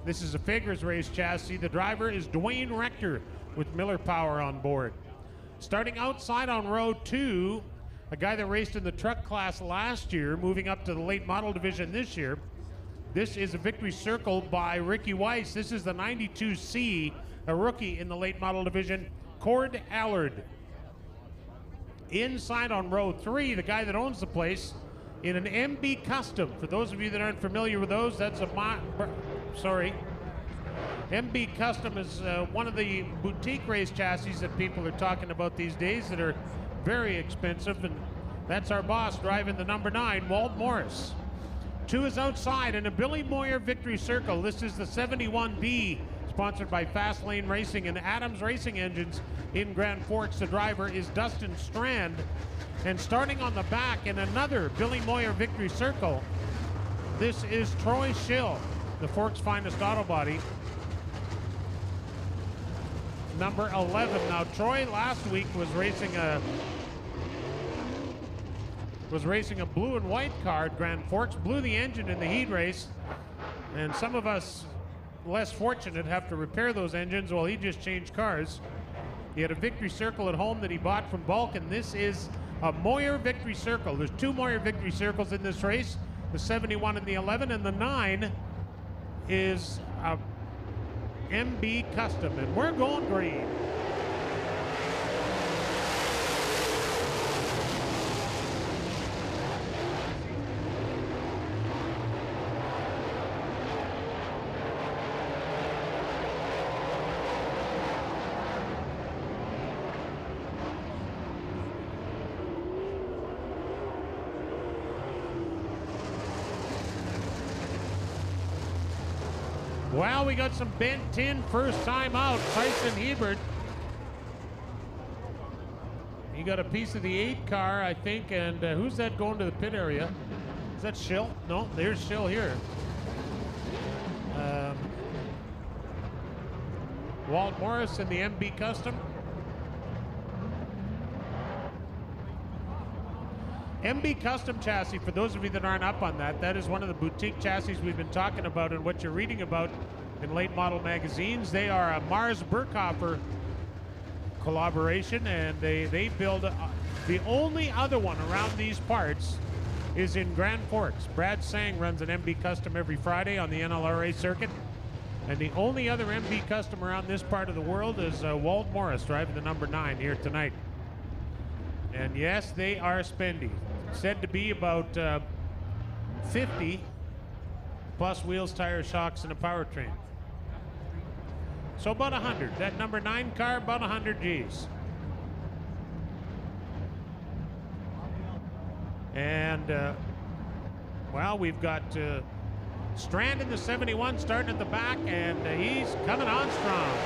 This is a Figures race chassis. The driver is Dwayne Rector with Miller Power on board. Starting outside on row 2, a guy that raced in the truck class last year, moving up to the late model division this year. This is a victory circle by Ricky Weiss. This is the 92C, a rookie in the late model division, Cord Allard. Inside on row 3, the guy that owns the place in an MB Custom. For those of you that aren't familiar with those, that's a MB Custom is one of the boutique race chassis that people are talking about these days that are very expensive, and that's our boss driving the number 9, Walt Morris. 2 is outside in a Billy Moyer victory circle. This is the 71B, sponsored by Fast Lane Racing and Adams Racing Engines in Grand Forks. The driver is Dustin Strand. And starting on the back in another Billy Moyer victory circle, this is Troy Schill, the Forks' finest auto body, number 11. Now, Troy last week was racing a blue and white car at Grand Forks, blew the engine in the heat race, and some of us less fortunate have to repair those engines while he just changed cars. He had a victory circle at home that he bought from bulk, and this is a Moyer victory circle. There's 2 Moyer victory circles in this race, the 71 and the 11, and the 9 is a MB Custom, and we're going green. Well, we got some bent tin first time out. Tyson Hebert. He got a piece of the 8 car, I think, and who's that going to the pit area? Is that Schill? No, there's Schill here. Walt Morris in the MB Custom. MB Custom chassis, for those of you that aren't up on that, that is one of the boutique chassis we've been talking about and what you're reading about in late model magazines. They are a Mars Burkhofer collaboration, and they build the only other one around these parts is in Grand Forks. Brad Sang runs an MB Custom every Friday on the NLRA circuit, and the only other MB Custom around this part of the world is Walt Morris driving the number 9 here tonight. And yes, they are spendy. Said to be about 50 plus wheels, tires, shocks, and a powertrain. So about 100. That number 9 car, about 100 G's. And, well, we've got Strand in the 71 starting at the back, and he's coming on strong.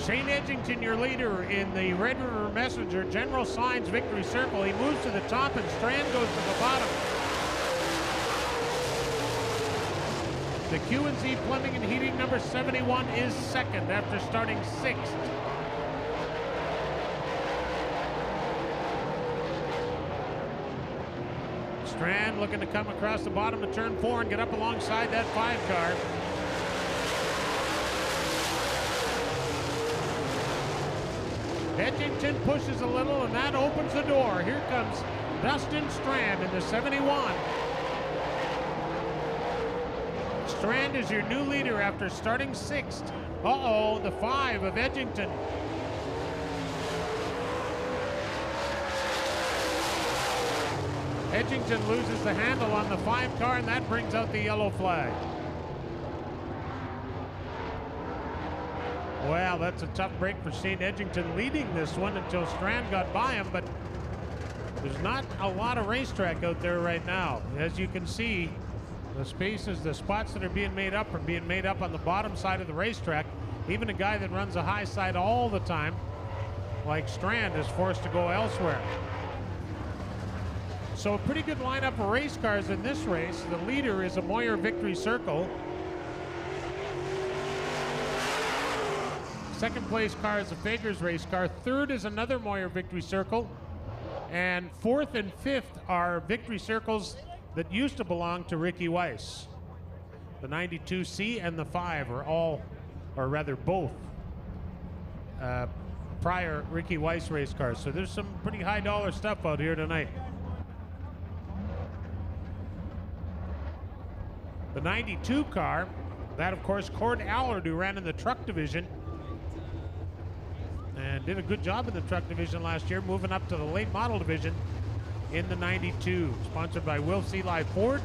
Shane Edgington, your leader in the Red River Messenger General Signs victory circle. He moves to the top and Strand goes to the bottom. The Q&Z Plumbing and Heating number 71 is second after starting 6th. Strand looking to come across the bottom of turn 4 and get up alongside that 5 car. Edgington pushes a little, and that opens the door. Here comes Dustin Strand in the 71. Strand is your new leader after starting 6th. Uh-oh, the 5 of Edgington. Edgington loses the handle on the 5 car, and that brings out the yellow flag. Well, that's a tough break for Shane Edgington, leading this one until Strand got by him, but There's not a lot of racetrack out there right now. As you can see, the spaces, the spots that are being made up on the bottom side of the racetrack. Even a guy that runs a high side all the time, like Strand, is forced to go elsewhere. So a pretty good lineup of race cars in this race. The leader is a Moyer Victory Circle. Second place car is a Fagers race car. Third is another Moyer Victory Circle. And fourth and fifth are Victory Circles that used to belong to Ricky Weiss. The 92C and the 5 are all, or rather both, prior Ricky Weiss race cars. So there's some pretty high dollar stuff out here tonight. The 92 car, that of course Cord Allard, who ran in the truck division and did a good job in the truck division last year, moving up to the late model division in the 92. Sponsored by Wilfs Eli Ford.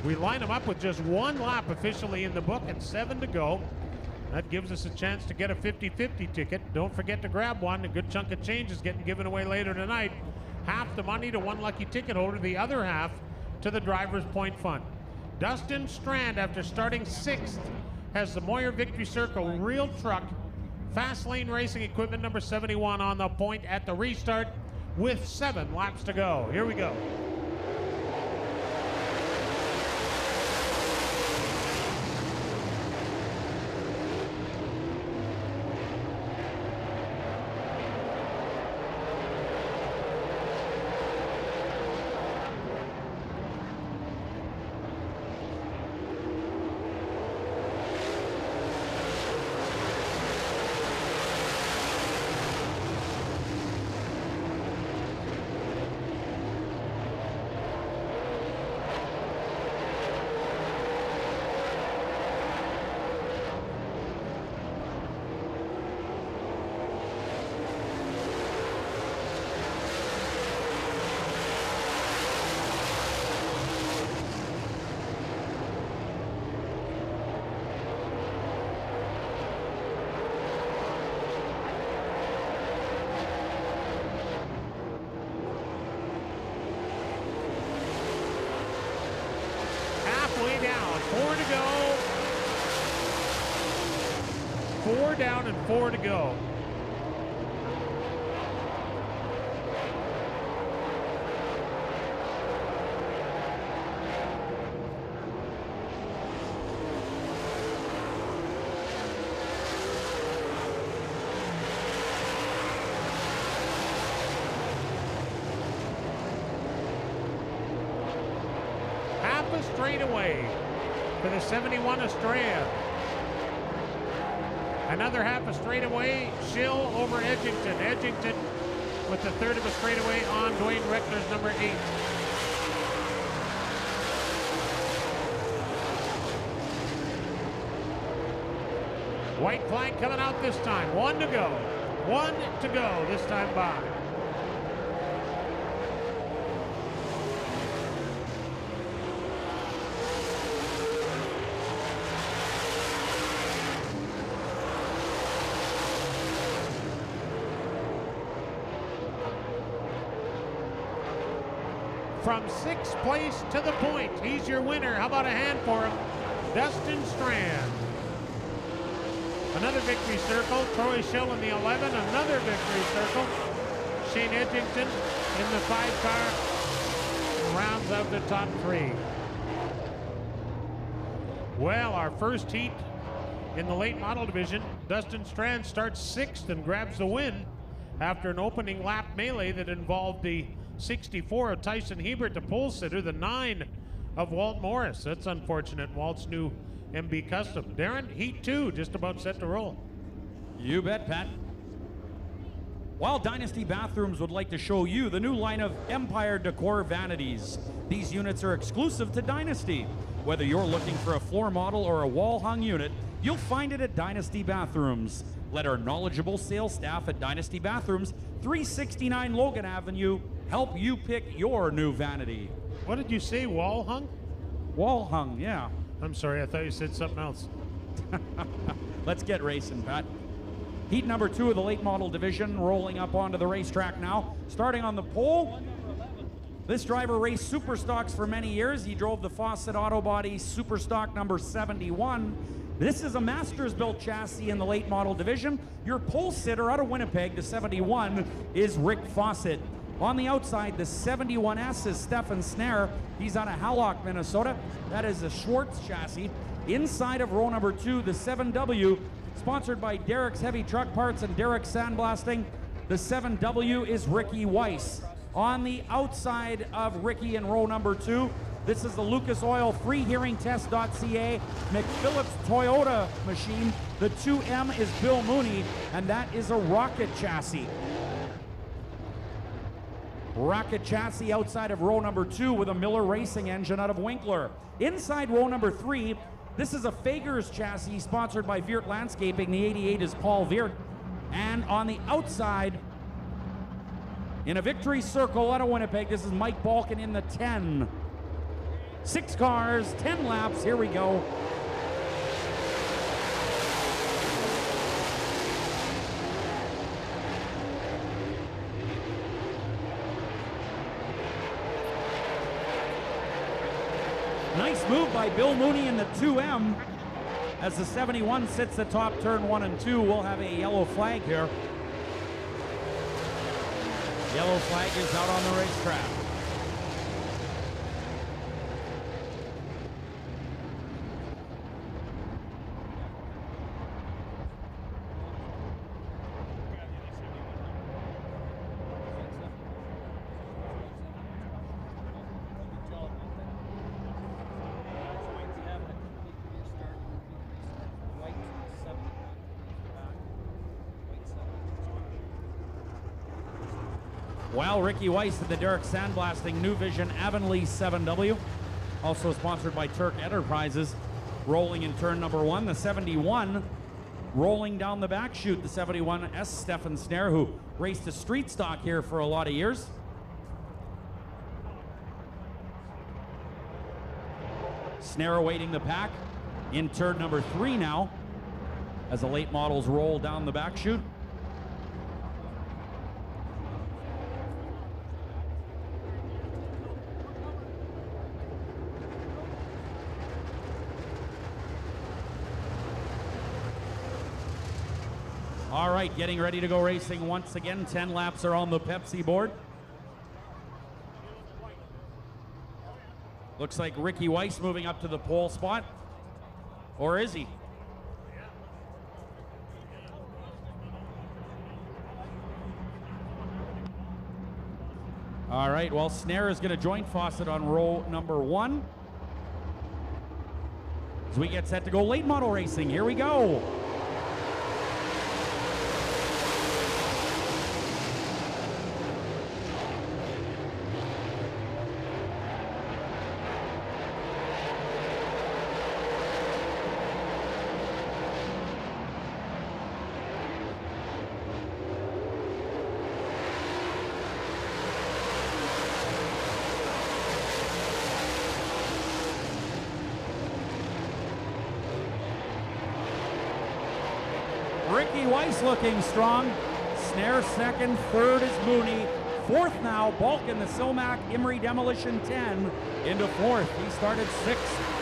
We line them up with just one lap officially in the book and 7 to go. That gives us a chance to get a 50-50 ticket. Don't forget to grab one. A good chunk of change is getting given away later tonight. Half the money to one lucky ticket holder, the other half to the Driver's Point Fund. Dustin Strand, after starting 6th, has the Moyer Victory Circle real truck, Fast Lane Racing Equipment number 71 on the point at the restart with 7 laps to go. Here we go. Down and 4 to go. Half a straightaway for the 71 Estrella. Another half a straightaway, Schill over Edgington. Edgington with the third of a straightaway on Dwayne Reckner's number 8. White flag coming out this time. 1 to go. 1 to go this time by. From 6th place to the point. He's your winner. How about a hand for him? Dustin Strand. Another victory circle. Troy Schill in the 11. Another victory circle. Shane Edgington in the 5 car. Rounds out the top 3. Well, our first heat in the late model division. Dustin Strand starts 6th and grabs the win after an opening lap melee that involved the 64 of Tyson Hebert, the pole sitter, the 9 of Walt Morris. That's unfortunate. Walt's new MB Custom. Darren, heat 2, just about set to roll. You bet, Pat. While Dynasty Bathrooms would like to show you the new line of Empire Decor vanities. These units are exclusive to Dynasty. Whether you're looking for a floor model or a wall-hung unit, you'll find it at Dynasty Bathrooms. Let our knowledgeable sales staff at Dynasty Bathrooms, 369 Logan Avenue, help you pick your new vanity. What did you say, wall hung? Wall hung, yeah. I'm sorry, I thought you said something else. Let's get racing, Pat. Heat number 2 of the late model division rolling up onto the racetrack now. Starting on the pole, this driver raced Superstocks for many years. He drove the Fawcett Auto Body Superstock number 71. This is a Masters-built chassis in the late model division. Your pole sitter out of Winnipeg, the 71, is Rick Fawcett. On the outside, the 71S is Stefan Snare. He's out of Hallock, Minnesota. That is a Schwartz chassis. Inside of row number 2, the 7W, sponsored by Derek's Heavy Truck Parts and Derek's Sandblasting. The 7W is Ricky Weiss. On the outside of Ricky in row number 2, this is the Lucas Oil freehearingtest.ca McPhillips Toyota machine. The 2M is Bill Mooney, and that is a Rocket chassis. Rocket chassis outside of row number 2 with a Miller Racing engine out of Winkler. Inside row number 3, this is a Fagers chassis sponsored by Veert Landscaping. The 88 is Paul Veert. And on the outside, in a victory circle out of Winnipeg, this is Mike Balkin in the 10. 6 cars, 10 laps, here we go. Nice move by Bill Mooney in the 2M. As the 71 sits atop turn 1 and 2, we'll have a yellow flag here. Yellow flag is out on the racetrack. Well, Ricky Weiss at the Derek Sandblasting New Vision Avonlea 7W. Also sponsored by Turk Enterprises. Rolling in turn number 1, the 71. Rolling down the back chute, the 71S Stefan Snare, who raced a street stock here for a lot of years. Snare awaiting the pack in turn number 3 now, as the late models roll down the back chute. All right, getting ready to go racing once again. 10 laps are on the Pepsi board. Looks like Ricky Weiss moving up to the pole spot. Or is he? All right, well, Snare is going to join Fawcett on row number 1. As we get set to go late model racing, here we go. Ricky Weiss looking strong. Snare second, third is Mooney. Fourth now, Balkin, the Silmac Emery Demolition 10 into fourth. He started sixth.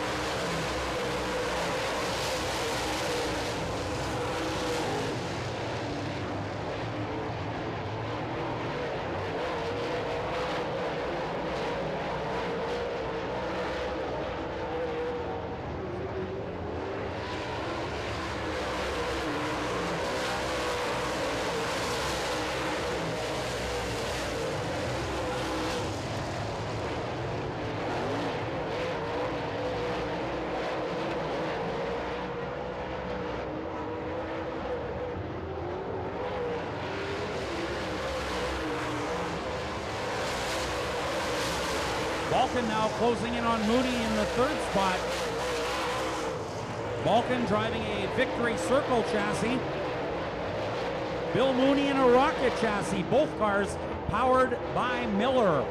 Balkin now closing in on Mooney in the third spot. Balkin driving a Victory Circle chassis. Bill Mooney in a Rocket chassis. Both cars powered by Miller.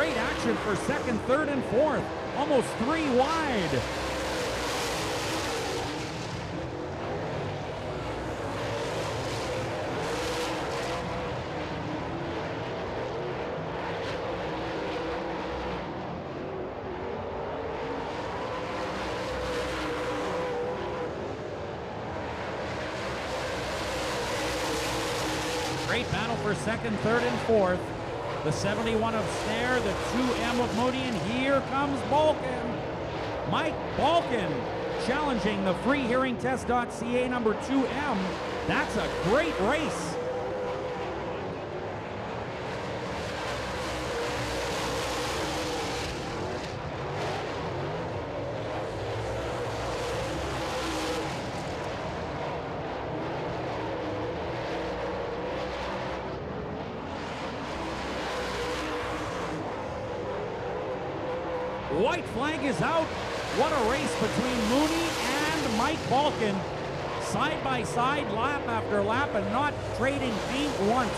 Great action for second, third, and fourth. Almost 3 wide. Great battle for second, third, and fourth. The 71 of Snare, the 2M of Mooney, and here comes Balkin. Mike Balkin challenging the freehearingtest.ca number 2M. That's a great race. White flag is out. What a race between Mooney and Mike Balkin. Side by side, lap after lap, and not trading paint once.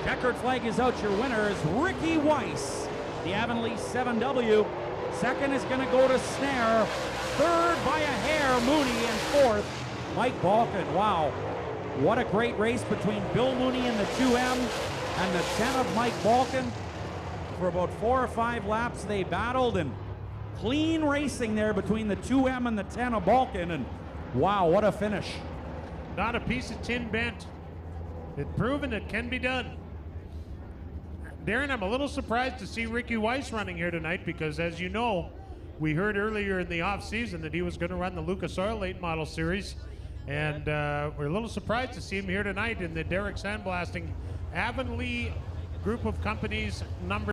Checkered flag is out. Your winner is Ricky Weiss, the Avonlea 7W. Second is going to go to Snare. Third by a hair, Mooney, and fourth, Mike Balkin. Wow, what a great race between Bill Mooney and the 2M. And the 10 of Mike Balkin. For about 4 or 5 laps they battled, and clean racing there between the 2M and the 10 of Balkin, and wow, what a finish. Not a piece of tin bent. It's proven it can be done. Darren, I'm a little surprised to see Ricky Weiss running here tonight because, as you know, we heard earlier in the off-season that he was going to run the Lucas Oil Late Model Series, and we're a little surprised to see him here tonight in the Derek Sandblasting Avonlea Group of Companies number